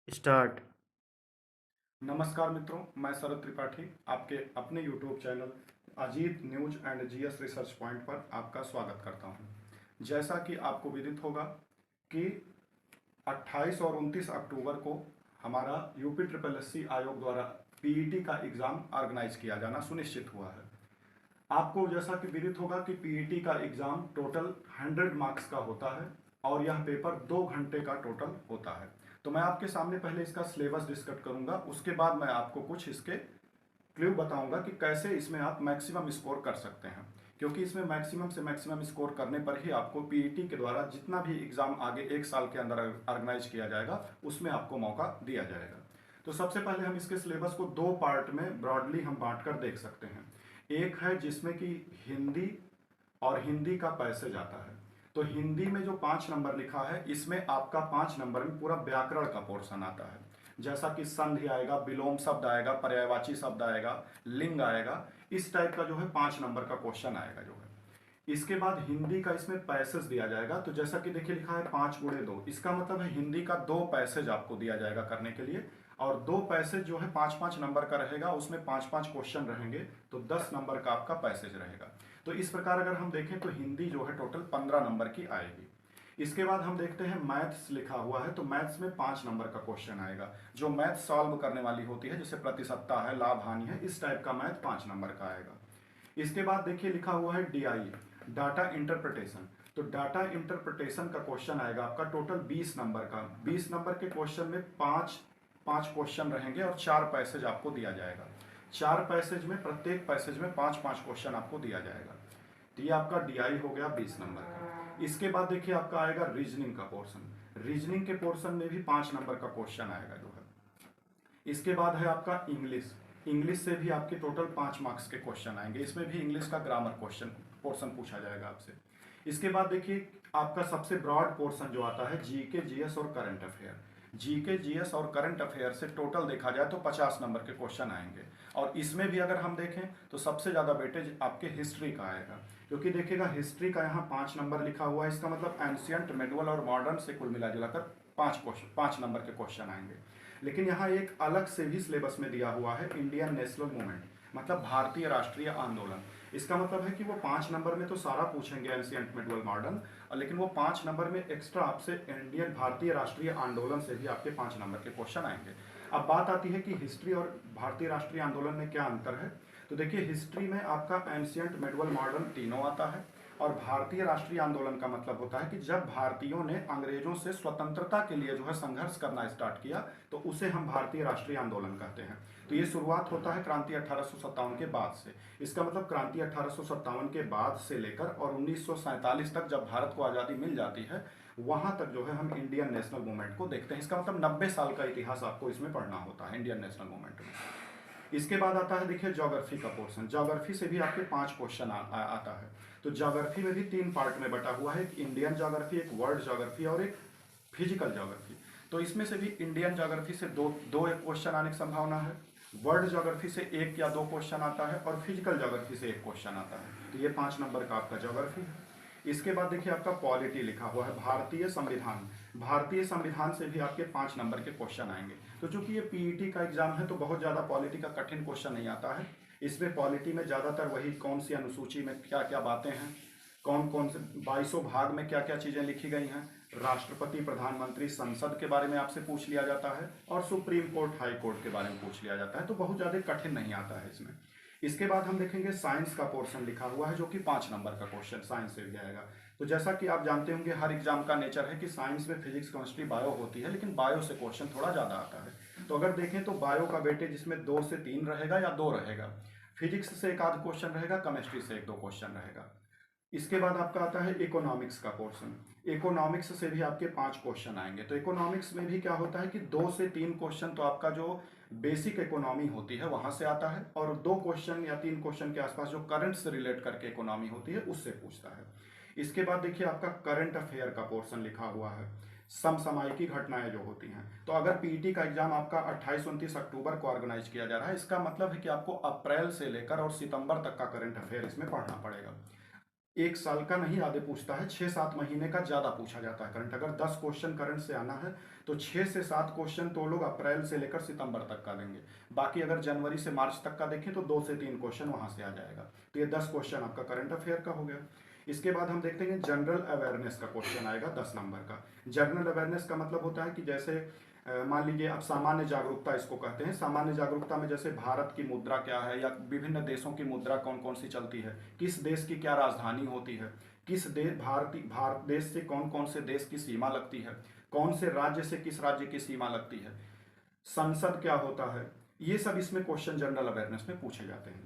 Start. नमस्कार मित्रों, मैं शरद त्रिपाठी आपके अपने YouTube channel Ajit news and GS research point पर आपका स्वागत करता हूं। जैसा कि आपको विदित होगा कि 28 और 29 अक्टूबर को हमारा यूपी ट्रिपल एससी आयोग द्वारा पीईटी का एग्ज़ाम ऑर्गेनाइज किया जाना सुनिश्चित हुआ है। आपको जैसा कि विदित होगा कि पीईटी का एग्ज़ाम टोटल 100 मार्क्स का होता है और यह पेपर 2 घंटे का टोटल होता है। तो मैं आपके सामने पहले इसका सिलेबस डिस्कस करूंगा, उसके बाद मैं आपको कुछ इसके क्लू बताऊंगा कि कैसे इसमें आप मैक्सिमम स्कोर कर सकते हैं, क्योंकि इसमें मैक्सिमम से मैक्सिमम स्कोर करने पर ही आपको पीईटी के द्वारा जितना भी एग्ज़ाम आगे एक साल के अंदर ऑर्गेनाइज किया जाएगा उसमें आपको मौका दिया जाएगा। तो सबसे पहले हम इसके सिलेबस को दो पार्ट में ब्रॉडली हम बांट कर देख सकते हैं। एक है जिसमें कि हिंदी और हिंदी का पैसेज आता है। तो हिंदी में जो 5 नंबर लिखा है इसमें आपका 5 नंबर में पूरा व्याकरण का पोर्शन आता है, जैसा कि संधि आएगा, विलोम शब्द आएगा, पर्यायवाची शब्द आएगा, लिंग आएगा। इस टाइप का जो है 5 नंबर का क्वेश्चन आएगा जो है। इसके बाद हिंदी का इसमें पैसेज दिया जाएगा। तो जैसा कि देखिए लिखा है 5 × 2, इसका मतलब है हिंदी का 2 पैसेज आपको दिया जाएगा करने के लिए, और 2 पैसेज जो है 5-5 नंबर का रहेगा, उसमें 5-5 क्वेश्चन रहेंगे, तो 10 नंबर का आपका पैसेज रहेगा। तो इस प्रकार अगर हम देखें तो हिंदी जो है टोटल 15 नंबर की आएगी। इसके बाद हम देखते हैं मैथ्स लिखा हुआ है, तो मैथ्स में 5 नंबर का क्वेश्चन आएगा, जो मैथ सॉल्व करने वाली होती है, जैसे प्रतिशतता है, लाभ हानि है, इस टाइप का मैथ 5 नंबर का आएगा। इसके बाद देखिए लिखा हुआ है डीआई, डाटा इंटरप्रिटेशन। तो डाटा इंटरप्रिटेशन का क्वेश्चन आएगा आपका टोटल 20 नंबर का। 20 नंबर के क्वेश्चन में पांच पांच क्वेश्चन रहेंगे और 4 पैसेज आपको दिया जाएगा। 4 पैसेज में प्रत्येक पैसेज में 5-5 क्वेश्चन आपको दिया जाएगा। तो ये आपका डीआई हो गया 20 नंबर का। इसके बाद देखिए आपका आएगा रीजनिंग का पोर्शन। रीजनिंग के पोर्शन में भी 5 नंबर का क्वेश्चन आएगा जो है। इसके बाद है आपका इंग्लिश। इंग्लिश से भी आपके टोटल 5 मार्क्स के क्वेश्चन आएंगे, इसमें भी इंग्लिश का ग्रामर क्वेश्चन पोर्शन पूछा जाएगा आपसे। इसके बाद देखिए आपका सबसे ब्रॉड पोर्शन जो आता है जीके जीएस और करंट अफेयर। जीके जीएस और करंट अफेयर से टोटल देखा जाए तो 50 नंबर के क्वेश्चन आएंगे, और इसमें भी अगर हम देखें तो सबसे ज़्यादा वेटेज आपके हिस्ट्री का आएगा, क्योंकि देखिएगा हिस्ट्री का यहाँ 5 नंबर लिखा हुआ है, इसका मतलब एंशियंट, मिडवल और मॉडर्न से कुल मिला जुलाकर 5 नंबर के क्वेश्चन आएंगे। लेकिन यहाँ एक अलग से भी सिलेबस में दिया हुआ है इंडियन नेशनल मूवमेंट, मतलब भारतीय राष्ट्रीय आंदोलन। इसका मतलब है कि वो 5 नंबर में तो सारा पूछेंगे एंशियंट, मिडवल, मॉडर्न, लेकिन वो 5 नंबर में एक्स्ट्रा आपसे इंडियन भारतीय राष्ट्रीय आंदोलन से भी आपके 5 नंबर के क्वेश्चन आएंगे। अब बात आती है कि हिस्ट्री और भारतीय राष्ट्रीय आंदोलन में क्या अंतर है। तो देखिए हिस्ट्री में आपका एंशियंट, मिडवल, मॉडर्न तीनों आता है, और भारतीय राष्ट्रीय आंदोलन का मतलब होता है कि जब भारतीयों ने अंग्रेजों से स्वतंत्रता के लिए जो है संघर्ष करना स्टार्ट किया, तो उसे हम भारतीय राष्ट्रीय आंदोलन कहते हैं। तो ये शुरुआत होता है क्रांति 1857 के बाद से। इसका मतलब क्रांति 1857 के बाद से लेकर और 1947 तक जब भारत को आज़ादी मिल जाती है, वहां तक जो है हम इंडियन नेशनल मूवमेंट को देखते हैं। इसका मतलब 90 साल का इतिहास आपको इसमें पढ़ना होता है इंडियन नेशनल मूवमेंट में। इसके बाद आता है देखिए ज्योग्राफी का पोर्शन। ज्योग्राफी से भी आपके 5 क्वेश्चन आता है। तो ज्योग्राफी में भी 3 पार्ट में बटा हुआ है, एक इंडियन ज्योग्राफी, एक वर्ल्ड ज्योग्राफी और एक फिजिकल ज्योग्राफी। तो इसमें से भी इंडियन ज्योग्राफी से दो दो एक क्वेश्चन आने की संभावना है, वर्ल्ड ज्योग्राफी से 1 या 2 क्वेश्चन आता है, और फिजिकल ज्योग्राफी से 1 क्वेश्चन आता है। तो ये 5 नंबर का आपका ज्योग्राफी है। इसके बाद देखिए आपका पॉलिटी लिखा हुआ है, भारतीय संविधान। भारतीय संविधान से भी आपके 5 नंबर के क्वेश्चन आएंगे। तो चूंकि ये पीईटी का एग्जाम है तो बहुत ज़्यादा पॉलिटी का कठिन क्वेश्चन नहीं आता है। इसमें पॉलिटी में ज़्यादातर वही कौन सी अनुसूची में क्या क्या बातें हैं, कौन कौन से 22 भाग में क्या क्या चीज़ें लिखी गई हैं, राष्ट्रपति, प्रधानमंत्री, संसद के बारे में आपसे पूछ लिया जाता है, और सुप्रीम कोर्ट, हाई कोर्ट के बारे में पूछ लिया जाता है। तो बहुत ज़्यादा कठिन नहीं आता है इसमें। इसके बाद हम देखेंगे साइंस का पोर्शन लिखा हुआ है, जो कि 5 नंबर का क्वेश्चन साइंस से भी आएगा। तो जैसा कि आप जानते होंगे हर एग्जाम का नेचर है कि साइंस में फिजिक्स, केमिस्ट्री, बायो होती है, लेकिन बायो से क्वेश्चन थोड़ा ज़्यादा आता है। तो अगर देखें तो बायो का वेटेज इसमें 2 से 3 रहेगा या 2 रहेगा, फिजिक्स से एक आध क्वेश्चन रहेगा, केमिस्ट्री से 1-2 क्वेश्चन रहेगा। इसके बाद आपका आता है इकोनॉमिक्स का पोर्शन। इकोनॉमिक्स से भी आपके 5 क्वेश्चन आएंगे। तो इकोनॉमिक्स में भी क्या होता है कि 2 से 3 क्वेश्चन तो आपका जो बेसिक इकोनॉमी होती है वहां से आता है, और 2 क्वेश्चन या 3 क्वेश्चन के आसपास जो करंट से रिलेट करके इकोनॉमी होती है उससे पूछता है। इसके बाद देखिए आपका करंट अफेयर का पोर्शन लिखा हुआ है, समसामयिकी घटनाएं जो होती हैं। तो अगर पीटी का एग्जाम आपका 28-29 अक्टूबर को ऑर्गेनाइज किया जा रहा है, इसका मतलब है कि आपको अप्रैल से लेकर और सितंबर तक का करंट अफेयर इसमें पढ़ना पड़ेगा। एक साल का नहीं आधे पूछता है, 6-7 महीने का ज़्यादा पूछा जाता है करंट। अगर 10 क्वेश्चन करंट से आना है तो 6 से 7 क्वेश्चन तो लोग अप्रैल से लेकर सितंबर तक का देंगे। बाकी अगर जनवरी से मार्च तक का देखें तो 2 से 3 क्वेश्चन वहाँ से आ जाएगा। तो ये 10 क्वेश्चन आपका करंट अफेयर का हो गया। इसके बाद हम देखते हैं जनरल अवेयरनेस का क्वेश्चन आएगा 10 नंबर का। जनरल अवेयरनेस का मतलब होता है कि जैसे मान लीजिए आप सामान्य जागरूकता इसको कहते हैं। सामान्य जागरूकता में जैसे भारत की मुद्रा क्या है, या विभिन्न देशों की मुद्रा कौन कौन सी चलती है, किस देश की क्या राजधानी होती है, किस देश भारत देश से कौन कौन से देश की सीमा लगती है, कौन से राज्य से किस राज्य की सीमा लगती है, संसद क्या होता है, ये सब इसमें क्वेश्चन जनरल अवेयरनेस में पूछे जाते हैं।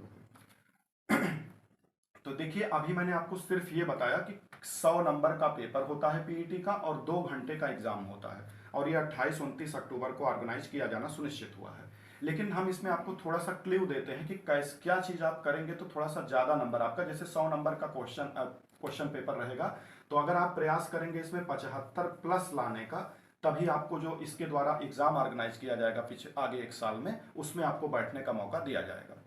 तो देखिए अभी मैंने आपको सिर्फ ये बताया कि 100 नंबर का पेपर होता है पीईटी का और 2 घंटे का एग्जाम होता है, और ये 28-29 अक्टूबर को ऑर्गेनाइज किया जाना सुनिश्चित हुआ है। लेकिन हम इसमें आपको थोड़ा सा क्ल्यू देते हैं कि कैस क्या चीज़ आप करेंगे तो थोड़ा सा ज़्यादा नंबर आपका, जैसे 100 नंबर का क्वेश्चन पेपर रहेगा, तो अगर आप प्रयास करेंगे इसमें 75+ लाने का, तभी आपको जो इसके द्वारा एग्जाम ऑर्गेनाइज किया जाएगा पीछे आगे एक साल में, उसमें आपको बैठने का मौका दिया जाएगा।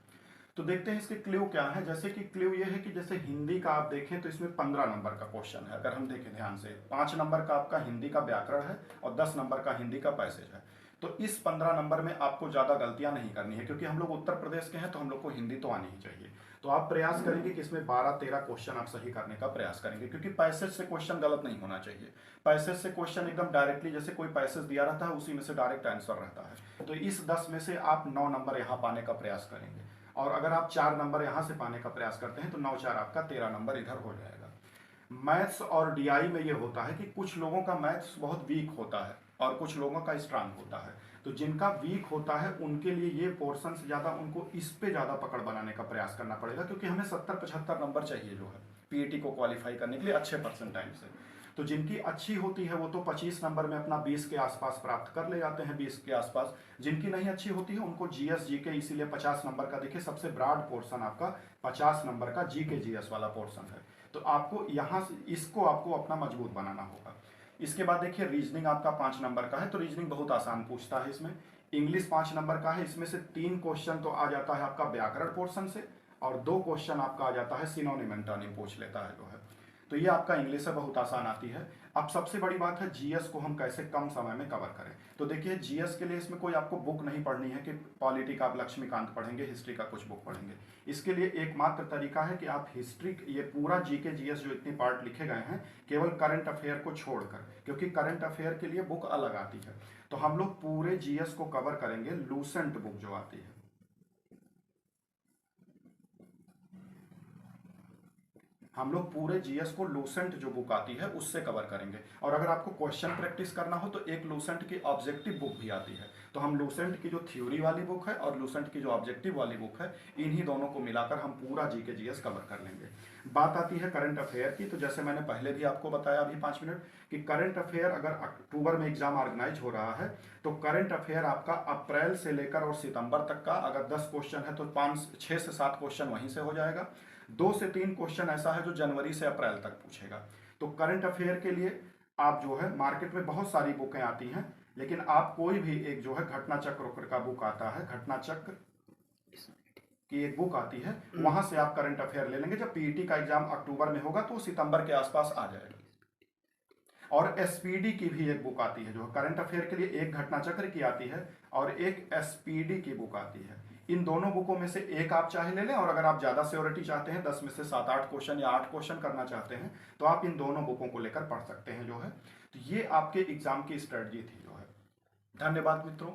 तो देखते हैं इसके क्ल्यू क्या है। जैसे कि क्ल्यू ये है कि जैसे हिंदी का आप देखें तो इसमें 15 नंबर का क्वेश्चन है। अगर हम देखें ध्यान से, 5 नंबर का आपका हिंदी का व्याकरण है और 10 नंबर का हिंदी का पैसेज है। तो इस 15 नंबर में आपको ज़्यादा गलतियां नहीं करनी है, क्योंकि हम लोग उत्तर प्रदेश के हैं तो हम लोग को हिंदी तो आनी ही चाहिए। तो आप प्रयास करेंगे कि इसमें 12-13 क्वेश्चन आप सही करने का प्रयास करेंगे, क्योंकि पैसेज से क्वेश्चन गलत नहीं होना चाहिए। पैसेज से क्वेश्चन एकदम डायरेक्टली, जैसे कोई पैसेज दिया रहता है उसी में से डायरेक्ट आंसर रहता है। तो इस 10 में से आप 9 नंबर यहाँ पाने का प्रयास करेंगे, और अगर आप 4 नंबर यहाँ से पाने का प्रयास करते हैं तो 9-4 आपका 13 नंबर इधर हो जाएगा। मैथ्स और डीआई में ये होता है कि कुछ लोगों का मैथ्स बहुत वीक होता है और कुछ लोगों का स्ट्रांग होता है। तो जिनका वीक होता है उनके लिए ये पोर्शन से ज़्यादा उनको इस पे ज़्यादा पकड़ बनाने का प्रयास करना पड़ेगा, क्योंकि हमें 70-75 नंबर चाहिए जो है पीईटी को क्वालिफाई करने के लिए अच्छे परसेंटाइल से। तो जिनकी अच्छी होती है वो तो 25 नंबर में अपना 20 के आसपास प्राप्त कर ले जाते हैं, 20 के आसपास। जिनकी नहीं अच्छी होती है उनको जीएस जीके, इसीलिए 50 नंबर का देखिए सबसे ब्रॉड पोर्शन आपका 50 नंबर का जीके जीएस वाला पोर्शन है। तो आपको यहाँ से इसको आपको अपना मजबूत बनाना होगा। इसके बाद देखिए रीजनिंग आपका 5 नंबर का है, तो रीजनिंग बहुत आसान पूछता है इसमें। इंग्लिश 5 नंबर का है, इसमें से 3 क्वेश्चन तो आ जाता है आपका व्याकरण पोर्शन से, और 2 क्वेश्चन आपका आ जाता है सिनोनिम एंटोनिम पूछ लेता है जो है। तो ये आपका इंग्लिश है, बहुत आसान आती है। अब सबसे बड़ी बात है जीएस को हम कैसे कम समय में कवर करें। तो देखिए जीएस के लिए इसमें कोई आपको बुक नहीं पढ़नी है कि पॉलिटी का आप लक्ष्मीकांत पढ़ेंगे, हिस्ट्री का कुछ बुक पढ़ेंगे। इसके लिए एकमात्र तरीका है कि आप हिस्ट्री, ये पूरा जीके जीएस जो इतनी पार्ट लिखे गए हैं, केवल करंट अफेयर को छोड़कर, क्योंकि करंट अफेयर के लिए बुक अलग आती है। तो हम लोग पूरे जीएस को कवर करेंगे लूसेंट बुक जो आती है। हम लोग पूरे जीएस को लूसेंट जो बुक आती है उससे कवर करेंगे। और अगर आपको क्वेश्चन प्रैक्टिस करना हो तो एक लूसेंट की ऑब्जेक्टिव बुक भी आती है। तो हम लूसेंट की जो थ्योरी वाली बुक है और लूसेंट की जो ऑब्जेक्टिव वाली बुक है, इन्हीं दोनों को मिलाकर हम पूरा जीके जीएस कवर कर लेंगे। बात आती है करंट अफेयर की, तो जैसे मैंने पहले भी आपको बताया अभी 5 मिनट कि करंट अफेयर अगर अक्टूबर में एग्जाम ऑर्गेनाइज हो रहा है तो करंट अफेयर आपका अप्रैल से लेकर और सितंबर तक का, अगर 10 क्वेश्चन है तो 6 से 7 क्वेश्चन वहीं से हो जाएगा। 2 से 3 क्वेश्चन ऐसा है जो जनवरी से अप्रैल तक पूछेगा। तो करंट अफेयर के लिए आप जो है, मार्केट में बहुत सारी बुकें आती हैं, लेकिन आप कोई भी एक जो है घटना चक्र का बुक आता है, घटना चक्र की एक बुक आती है, वहां से आप करंट अफेयर ले लेंगे। जब पीईटी का एग्जाम अक्टूबर में होगा तो सितंबर के आसपास आ जाएगा। और एसपीडी की भी एक बुक आती है जो करंट अफेयर के लिए, एक घटना चक्र की आती है और एक एसपीडी की बुक आती है। इन दोनों बुकों में से एक आप चाहे ले लें, और अगर आप ज़्यादा सियोरिटी चाहते हैं, 10 में से 7-8 क्वेश्चन या 8 क्वेश्चन करना चाहते हैं, तो आप इन दोनों बुकों को लेकर पढ़ सकते हैं जो है। तो ये आपके एग्जाम की स्ट्रेटजी थी जो है। धन्यवाद मित्रों।